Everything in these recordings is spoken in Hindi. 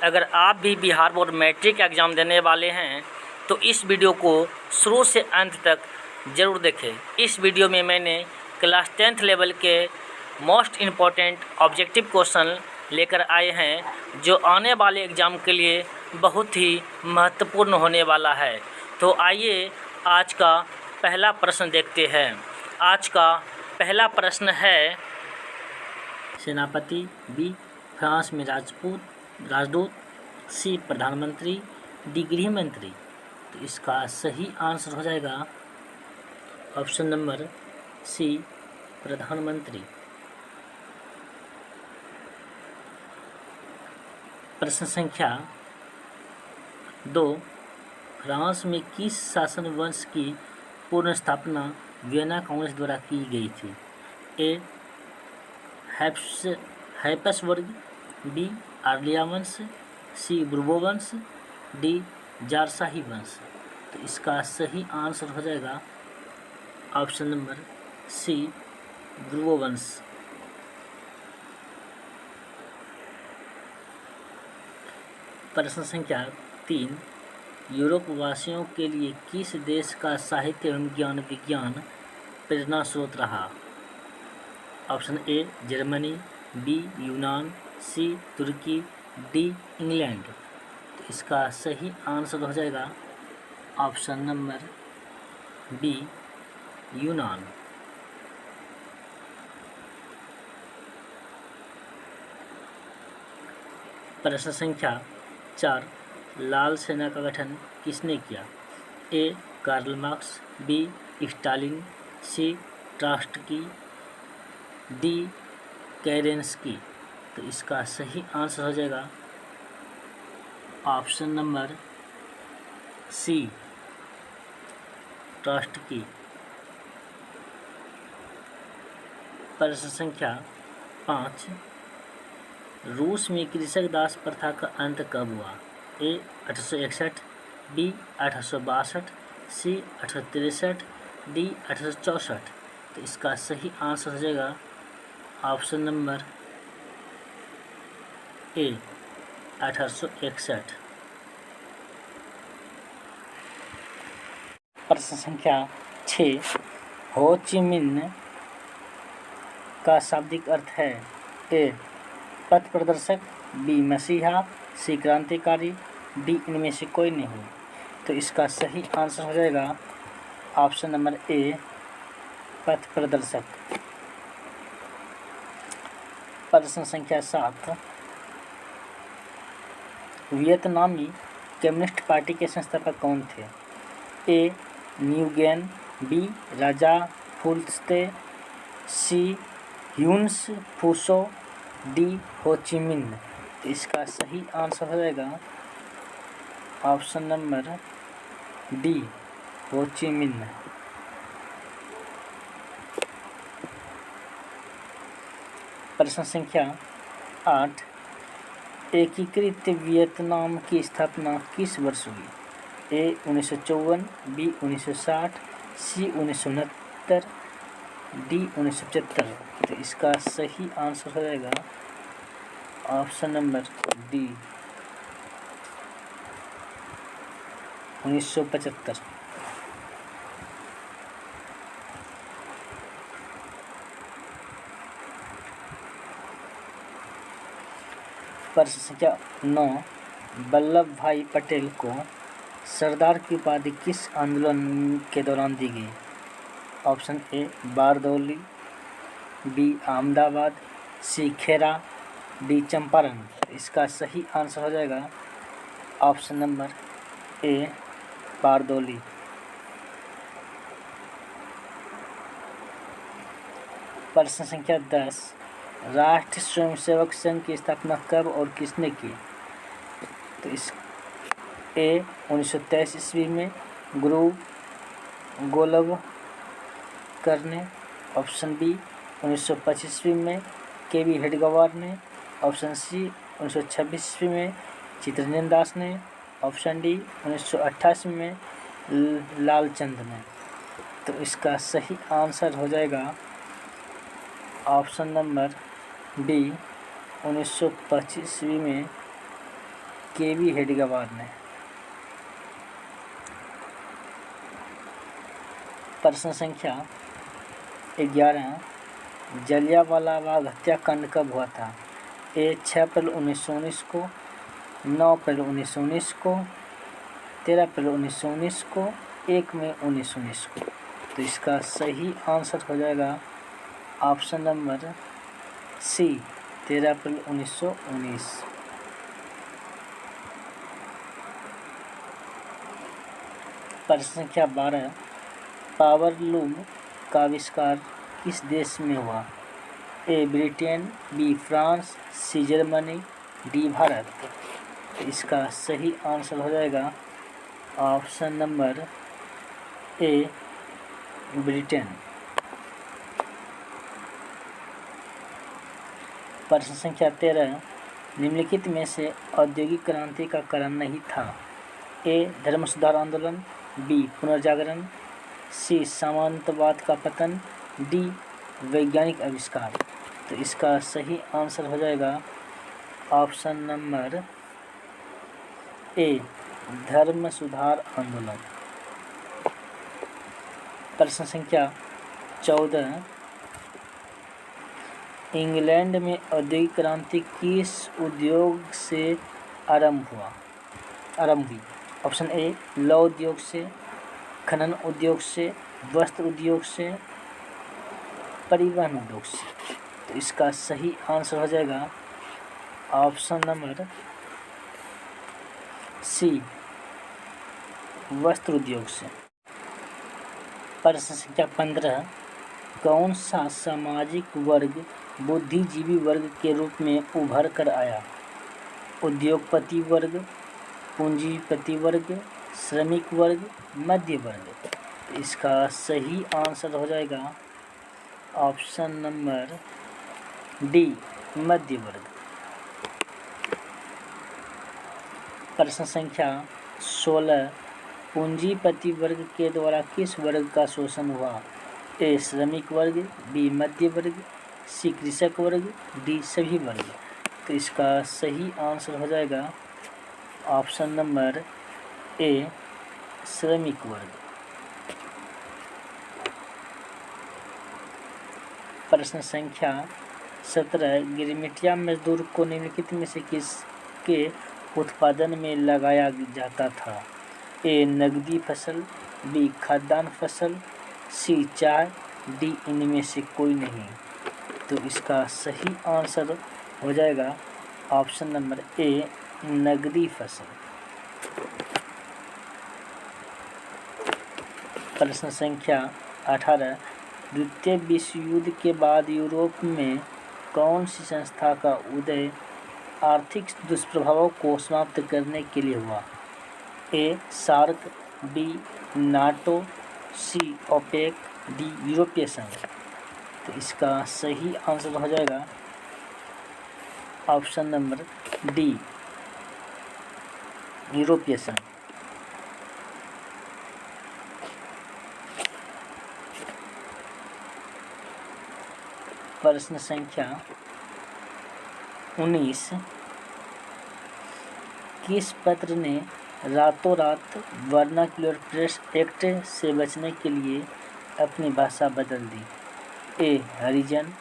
अगर आप भी बिहार बोर्ड मैट्रिक एग्ज़ाम देने वाले हैं तो इस वीडियो को शुरू से अंत तक ज़रूर देखें। इस वीडियो में मैंने क्लास 10th लेवल के मोस्ट इम्पॉर्टेंट ऑब्जेक्टिव क्वेश्चन लेकर आए हैं जो आने वाले एग्ज़ाम के लिए बहुत ही महत्वपूर्ण होने वाला है। तो आइए आज का पहला प्रश्न देखते हैं। आज का पहला प्रश्न है, सेनापति, बी फ्रांस में राजदूत, सी प्रधानमंत्री, डी गृह मंत्री। तो इसका सही आंसर हो जाएगा ऑप्शन नंबर सी प्रधानमंत्री। प्रश्न संख्या 2, फ्रांस में किस शासन वंश की पूर्ण स्थापना वियना कांग्रेस द्वारा की गई थी? ए हैप्सबर्ग, बी आर्लिया वंश, सी बुर्बो वंश, डी जारशाही वंश। तो इसका सही आंसर हो जाएगा ऑप्शन नंबर सी बुर्बो वंश। प्रश्न संख्या 3, यूरोप वासियों के लिए किस देश का साहित्य एवं ज्ञान विज्ञान प्रेरणा स्रोत रहा? ऑप्शन ए जर्मनी, बी यूनान, सी तुर्की, डी इंग्लैंड। तो इसका सही आंसर हो जाएगा ऑप्शन नंबर बी यूनान। प्रश्न संख्या 4, लाल सेना का गठन किसने किया? A Karl Marx, B Stalin, C Trotsky, D केरेंस्की। तो इसका सही आंसर हो जाएगा ऑप्शन नंबर सी ट्रॉट्स्की। प्रश्न संख्या 5, रूस में कृषक दास प्रथा का अंत कब हुआ? ए 1861, बी 1862, सी 1863, डी 1864। तो इसका सही आंसर हो जाएगा ऑप्शन नंबर ए 1861। प्रश्न संख्या 6, हो ची मिन्ह का शाब्दिक अर्थ है? ए पथ प्रदर्शक, बी मसीहा, सी क्रांतिकारी, डी इनमें से कोई नहीं। तो इसका सही आंसर हो जाएगा ऑप्शन नंबर ए पथ प्रदर्शक। प्रश्न संख्या 7, वियतनामी कम्युनिस्ट पार्टी के संस्थापक कौन थे? ए न्यूगेन, बी राजा फुल्स्ते, सी ह्यून्स फूसो, डी हो ची मिन्ह। तो इसका सही आंसर हो जाएगा ऑप्शन नंबर डी हो ची मिन्ह। प्रश्न संख्या 8, एकीकृत वियतनाम की स्थापना किस वर्ष हुई? ए 1954, बी 1960, सी 1969, डी 1975। तो इसका सही आंसर हो जाएगा ऑप्शन नंबर डी 1975। प्रश्न संख्या 9, वल्लभ भाई पटेल को सरदार की उपाधि किस आंदोलन के दौरान दी गई? Option A Bardoli, B Ahmedabad, C Kheda, D Champaran. इसका सही आंसर हो जाएगा ऑप्शन नंबर ए बारदौली। प्रश्न संख्या 10, राष्ट्रीय स्वयंसेवक संघ की स्थापना कब और किसने की? तो इस ए 1923 ईस्वी में गुरु गोलवलकर ने, ऑप्शन बी 1925 ईस्वी में के वी हेडगेवार ने, ऑप्शन सी 1926 ईस्वी में चित्तरंजन दास ने, ऑप्शन डी 1988 में लालचंद ने। तो इसका सही आंसर हो जाएगा ऑप्शन नंबर बी 1925 ईस्वी में केवी हेडगेवार ने। प्रश्न संख्या 11, जलियांवाला बाग हत्याकांड कब हुआ था? ए 6 अप्रैल 1919 को, 9 अप्रैल 1919 को, 13 अप्रैल 1919 को, 1 मई 1919 को। तो इसका सही आंसर हो जाएगा ऑप्शन नंबर सी, 13 अप्रैल 1919। प्रश्न संख्या 12, पावर लूम का आविष्कार किस देश में हुआ? A Britain, B France, C Germany, D Bharat. इसका सही आंसर हो जाएगा ऑप्शन नंबर ए, ब्रिटेन। प्रश्न संख्या 13, निम्नलिखित में से औद्योगिक क्रांति का कारण नहीं था? ए धर्म सुधार आंदोलन, बी पुनर्जागरण, सी सामंतवाद का पतन, डी वैज्ञानिक आविष्कार। तो इसका सही आंसर हो जाएगा ऑप्शन नंबर ए, धर्म सुधार आंदोलन। प्रश्न संख्या 14, इंग्लैंड में औद्योगिक क्रांति किस उद्योग से आरंभ हुई? ऑप्शन ए, लौह उद्योग से, खनन उद्योग से, वस्त्र उद्योग से, परिवहन उद्योग से। तो इसका सही आंसर हो जाएगा ऑप्शन नंबर सी, वस्त्र उद्योग से। प्रश्न संख्या 15, कौन सा सामाजिक वर्ग बुद्धिजीवी वर्ग के रूप में उभर कर आया? उद्योगपति वर्ग, पूंजीपति वर्ग, श्रमिक वर्ग, मध्य वर्ग। इसका सही आंसर हो जाएगा ऑप्शन नंबर डी, मध्य वर्ग। प्रश्न संख्या 16, पूंजीपति वर्ग के द्वारा किस वर्ग का शोषण हुआ? ए श्रमिक वर्ग, बी मध्य वर्ग, सी कृषक वर्ग, डी सभी वर्ग। तो इसका सही आंसर हो जाएगा ऑप्शन नंबर ए, श्रमिक वर्ग। प्रश्न संख्या 17, गिरमिटिया मजदूर को निम्नलिखित में से किसके उत्पादन में लगाया जाता था? ए नकदी फसल, बी खाद्यान्न फसल, सी चाय, डी इनमें से कोई नहीं। तो इसका सही आंसर हो जाएगा ऑप्शन नंबर ए, नकदी फसल। प्रश्न संख्या 18, द्वितीय विश्व युद्ध के बाद यूरोप में कौन सी संस्था का उदय आर्थिक दुष्प्रभावों को समाप्त करने के लिए हुआ? ए सार्क, बी नाटो, सी ओपेक, डी यूरोपीय संघ। तो इसका सही आंसर हो जाएगा ऑप्शन नंबर डी, यूरोपीय संघ। प्रश्न संख्या 19, किस पत्र ने रातों रात वर्नाक्युलर प्रेस एक्ट से बचने के लिए अपनी भाषा बदल दी? ए हरिजन,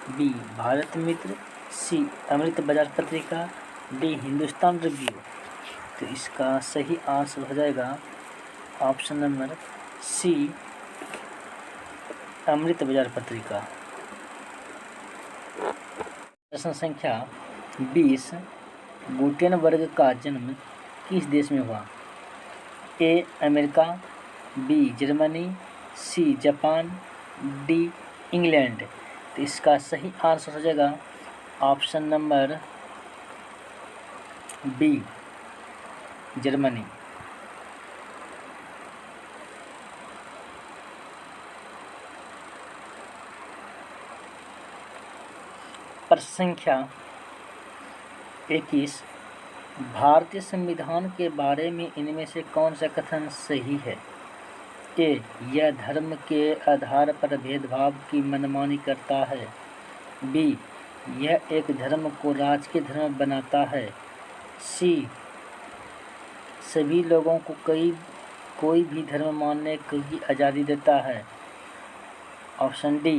बी भारत मित्र, सी अमृत बाजार पत्रिका, डी हिंदुस्तान रिव्यू। तो इसका सही आंसर हो जाएगा ऑप्शन नंबर सी, अमृत बाजार पत्रिका। प्रश्न संख्या 20, गुटेनबर्ग का जन्म किस देश में हुआ? A America, B Germany, C Japan, D England. तो इसका सही आंसर हो जाएगा ऑप्शन नंबर बी, जर्मनी। प्रश्न संख्या 21, भारतीय संविधान के बारे में इनमें से कौन सा कथन सही है? ए यह धर्म के आधार पर भेदभाव की मनमानी करता है, बी यह एक धर्म को राजकीय धर्म बनाता है, सी सभी लोगों को कोई भी धर्म मानने की आज़ादी देता है। ऑप्शन डी,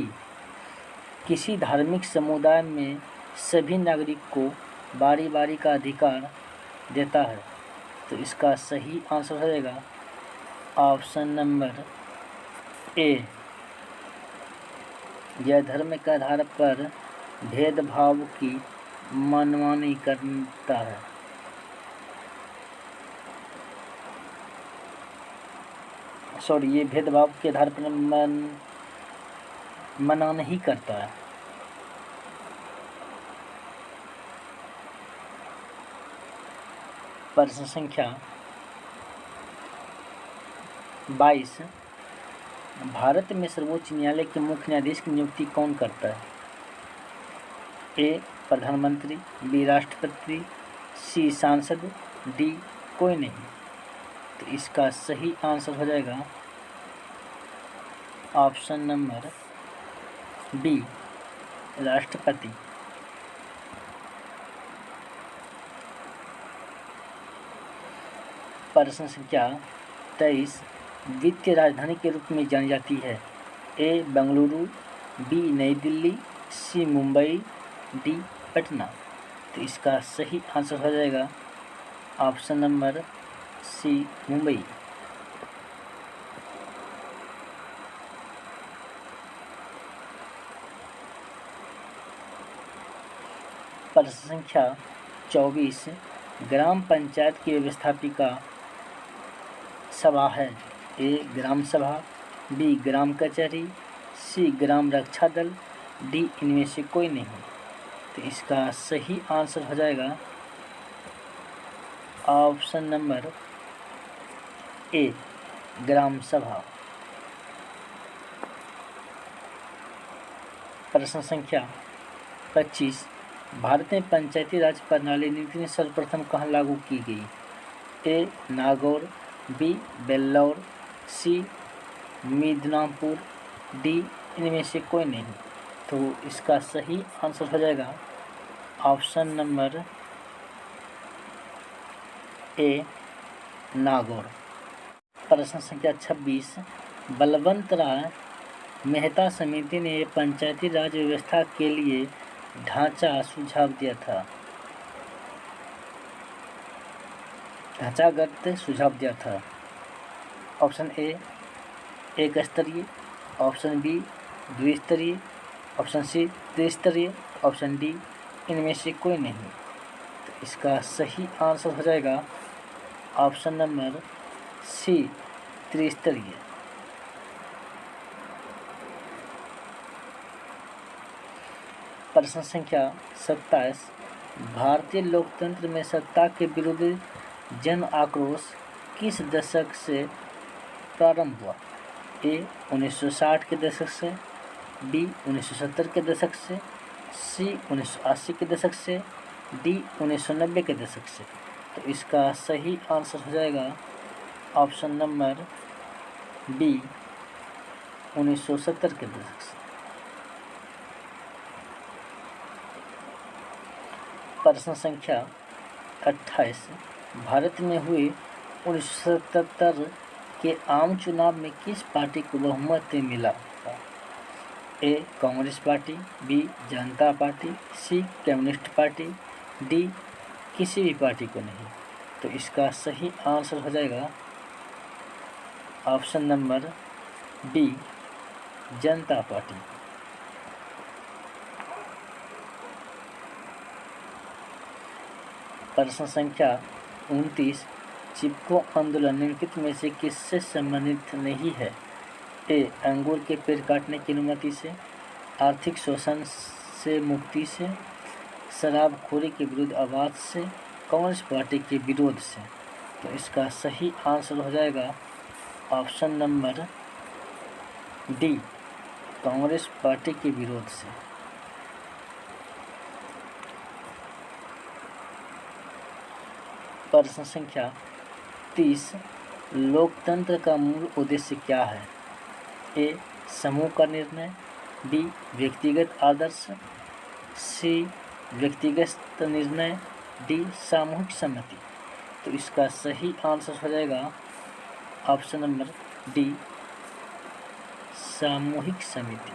किसी धार्मिक समुदाय में सभी नागरिक को बारी बारी का अधिकार देता है। तो इसका सही आंसर हो जाएगा ऑप्शन नंबर ए, यह धर्म के आधार पर भेदभाव की मनमानी करता है। ये भेदभाव के आधार पर मना नहीं करता है। प्रश्न संख्या 22, भारत में सर्वोच्च न्यायालय के मुख्य न्यायाधीश की नियुक्ति कौन करता है? ए, प्रधानमंत्री, बी, राष्ट्रपति, सी, सांसद, डी, कोई नहीं। तो इसका सही आंसर हो जाएगा ऑप्शन नंबर बी, राष्ट्रपति। प्रश्न संख्या 23, वित्तीय राजधानी के रूप में जानी जाती है? ए, बेंगलुरु, बी, नई दिल्ली, सी, मुंबई, डी, पटना। तो इसका सही आंसर हो जाएगा ऑप्शन नंबर सी, मुंबई। प्रश्न संख्या 24, ग्राम पंचायत की व्यवस्थापिका सभा है? ए, ग्राम सभा, बी, ग्राम कचहरी, सी, ग्राम रक्षा दल, डी, इनमें से कोई नहीं। तो इसका सही आंसर हो जाएगा ऑप्शन नंबर ए, ग्राम सभा। प्रश्न संख्या 25, भारत में पंचायती राज प्रणाली नीति सर्वप्रथम कहाँ लागू की गई? ए, नागौर, बी, बेल्लौर, सी, मिदनापुर, डी, इनमें से कोई नहीं। तो इसका सही आंसर हो जाएगा ऑप्शन नंबर ए, नागौर। प्रश्न संख्या 26, बलवंत राय मेहता समिति ने पंचायती राज व्यवस्था के लिए ढांचा सुझाव दिया था? ढांचागत सुझाव दिया था। ऑप्शन ए, एक स्तरीय, ऑप्शन बी, द्विस्तरीय, ऑप्शन सी, त्रिस्तरीय, ऑप्शन डी, इनमें से कोई नहीं। तो इसका सही आंसर हो जाएगा ऑप्शन नंबर सी, त्रिस्तरीय। प्रश्न संख्या 27, भारतीय लोकतंत्र में सत्ता के विरुद्ध जन आक्रोश किस दशक से प्रारंभ हुआ? ए, 1960 के दशक से, बी, 1970 के दशक से, सी, 1980 के दशक से, डी, 1990 के दशक से। तो इसका सही आंसर हो जाएगा ऑप्शन नंबर बी, 1970 के दशक से। प्रश्न संख्या 28, भारत में हुए 1977 के आम चुनाव में किस पार्टी को बहुमत मिला था? ए, कांग्रेस पार्टी, बी, जनता पार्टी, सी, कम्युनिस्ट पार्टी, डी, किसी भी पार्टी को नहीं। तो इसका सही आंसर हो जाएगा ऑप्शन नंबर बी, जनता पार्टी। प्रश्न संख्या 29, चिपको आंदोलन निम्नलिखित में से किससे संबंधित नहीं है? ए, अंगूर के पेड़ काटने की अनुमति से, आर्थिक शोषण से मुक्ति से, शराबखोरी के विरुद्ध आवाज़ से, कांग्रेस पार्टी के विरोध से। तो इसका सही आंसर हो जाएगा option number D, Congress party के विरोध से। प्रश्न संख्या 30, लोकतंत्र का मूल उद्देश्य क्या है? ए, समूह का निर्णय, बी, व्यक्तिगत आदर्श, सी, व्यक्तिगत निर्णय, डी, सामूहिक सम्मति। तो इसका सही आंसर हो जाएगा ऑप्शन नंबर डी, सामूहिक समिति।